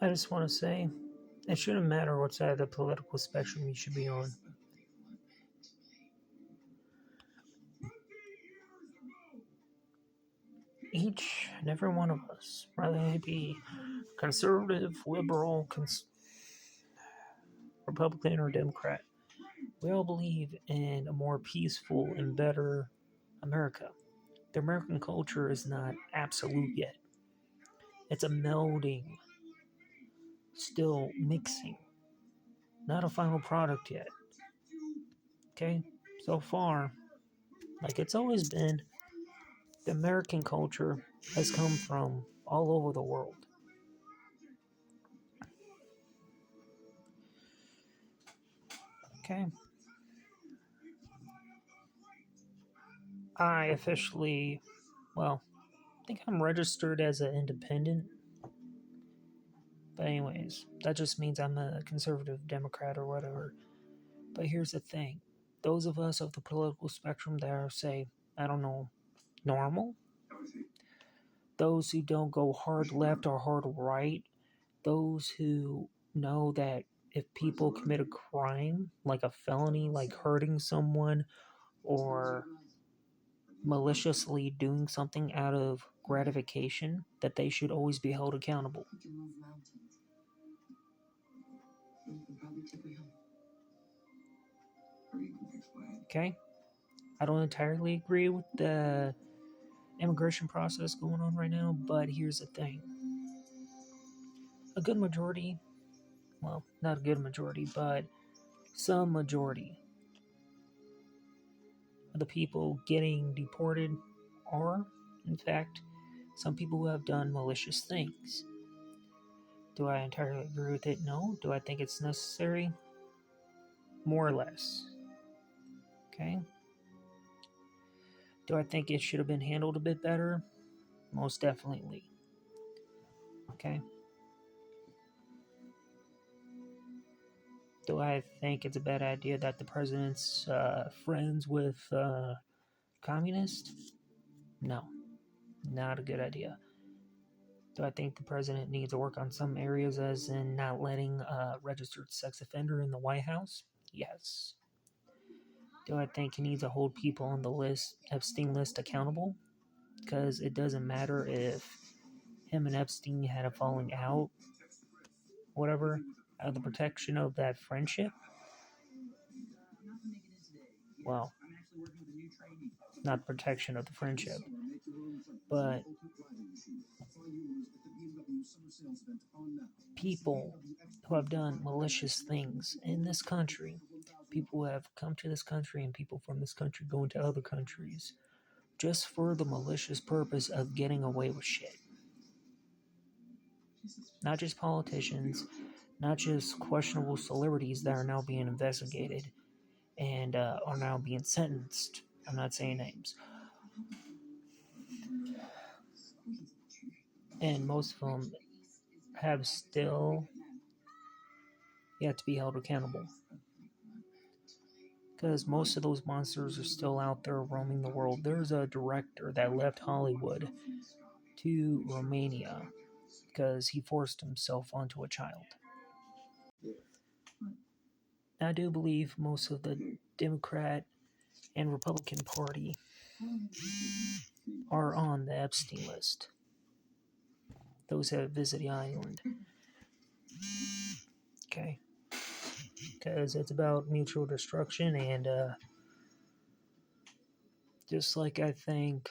I just want to say it shouldn't matter what side of the political spectrum you should be on. Each and every one of us, whether they be conservative, liberal, Republican, or Democrat, we all believe in a more peaceful and better America. The American culture is not absolute yet. It's a melding, still mixing, not a final product yet. Okay? So far, like it's always been, the American culture has come from all over the world. Okay? I officially, well, I think I'm registered as an independent. But, anyways, that just means I'm a conservative Democrat or whatever. But here's the thing, those of us of the political spectrum that are, say, I don't know, normal, those who don't go hard left or hard right, those who know that if people commit a crime, like a felony, like hurting someone or maliciously doing something out of gratification, that they should always be held accountable. Okay? I don't entirely agree with the immigration process going on right now, but here's the thing. A good majority, well, not a good majority, but some majority of the people getting deported are, in fact, some people who have done malicious things. Do I entirely agree with it? No. Do I think it's necessary? More or less. Okay. Do I think it should have been handled a bit better? Most definitely. Okay. Do I think it's a bad idea that the president's friends with communists? No, not a good idea. Do I think the president needs to work on some areas, as in not letting a registered sex offender in the White House? Yes. Do I think he needs to hold people on the Epstein list accountable? Because it doesn't matter if him and Epstein had a falling out, whatever, out of the protection of that friendship. Well, not protection of the friendship, but people who have done malicious things in this country, people who have come to this country and people from this country going to other countries just for the malicious purpose of getting away with shit. Not just politicians, not just questionable celebrities that are now being investigated and are now being sentenced. I'm not saying names. And most of them have still yet to be held accountable. Because most of those monsters are still out there roaming the world. There's a director that left Hollywood to Romania because he forced himself onto a child. I do believe most of the Democrat and Republican Party are on the Epstein list. Those that visit the island. Okay. Because it's about mutual destruction, and just like I think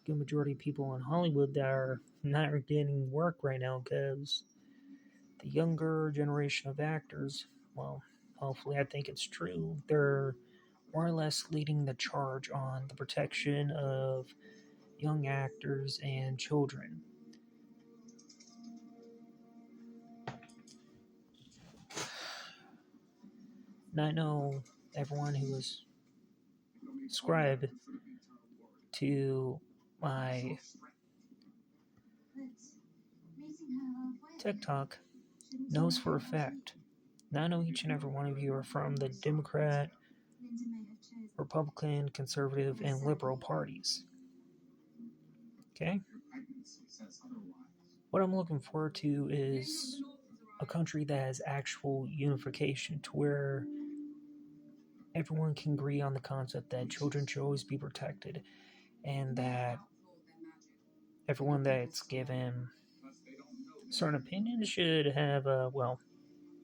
the majority of people in Hollywood that are not getting work right now because the younger generation of actors, well, hopefully I think it's true, they're more or less leading the charge on the protection of young actors and children. And I know everyone who is subscribed to my TikTok knows for a fact. And I know each and every one of you are from the Democrat, Republican, Conservative, and Liberal parties. Okay? What I'm looking forward to is a country that has actual unification to where everyone can agree on the concept that children should always be protected and that everyone that's given certain opinions should have a, well,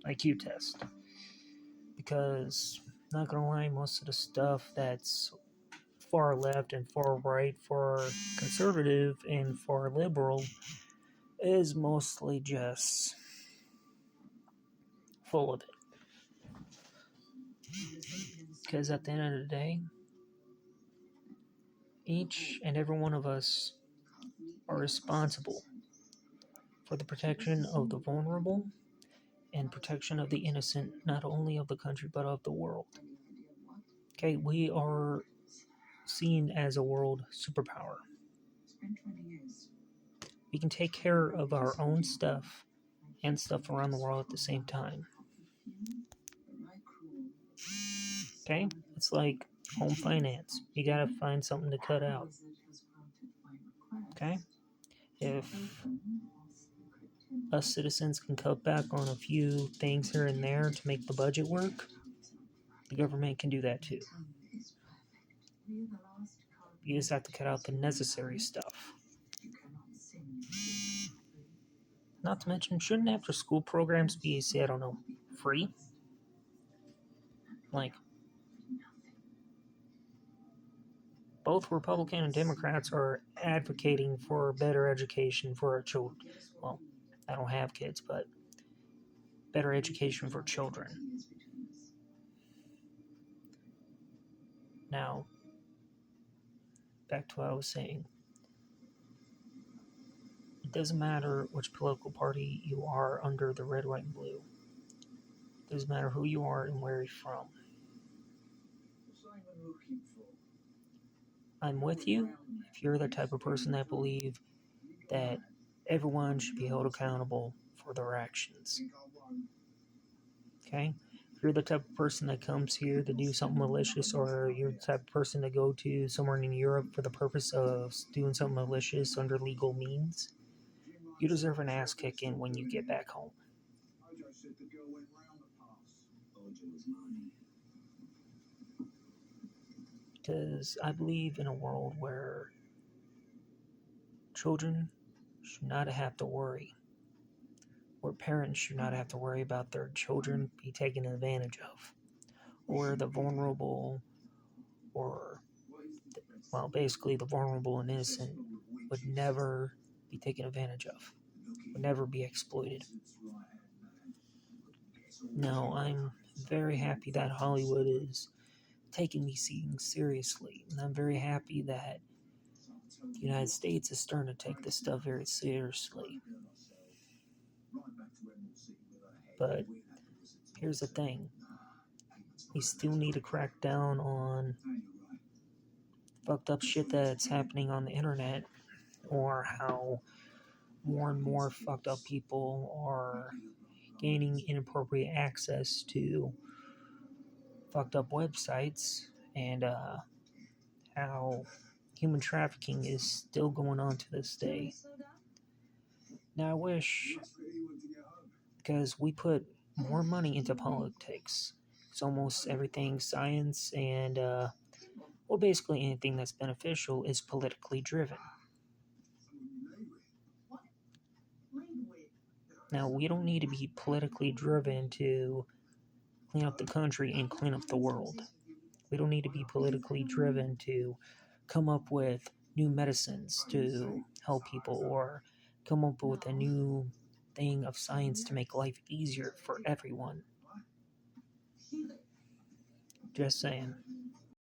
IQ test. Because, not gonna lie, most of the stuff that's far left and far right, far conservative and far liberal is mostly just full of it. Because at the end of the day, each and every one of us are responsible for the protection of the vulnerable and protection of the innocent, not only of the country but of the world. Okay, we are seen as a world superpower. We can take care of our own stuff and stuff around the world at the same time. Okay? It's like home finance. You gotta find something to cut out. Okay? If us citizens can cut back on a few things here and there to make the budget work, the government can do that too. You just have to cut out the necessary stuff. Not to mention, shouldn't after school programs be, say, I don't know, free? Like, both Republican and Democrats are advocating for better education for our children. Well, I don't have kids, but better education for children. Now, back to what I was saying. It doesn't matter which political party you are under the red, white, and blue. It doesn't matter who you are and where you're from. I'm with you if you're the type of person that believe that everyone should be held accountable for their actions. Okay? If you're the type of person that comes here to do something malicious, or you're the type of person to go to somewhere in Europe for the purpose of doing something malicious under legal means, you deserve an ass kicking when you get back home. Because I believe in a world where children should not have to worry, where parents should not have to worry about their children be taken advantage of, or the vulnerable, or, well, basically the vulnerable and innocent would never be taken advantage of, would never be exploited. Now, I'm very happy that Hollywood is taking these things seriously, and I'm very happy that the United States is starting to take this stuff very seriously. But here's the thing. We still need to crack down on fucked up shit that's happening on the internet, or how more and more fucked up people are gaining inappropriate access to fucked up websites, and how human trafficking is still going on to this day. Now, I wish, because we put more money into politics, it's almost everything science and, well, basically anything that's beneficial is politically driven. Now, we don't need to be politically driven to clean up the country and clean up the world. We don't need to be politically driven to come up with new medicines to help people, or come up with a new thing of science to make life easier for everyone. Just saying.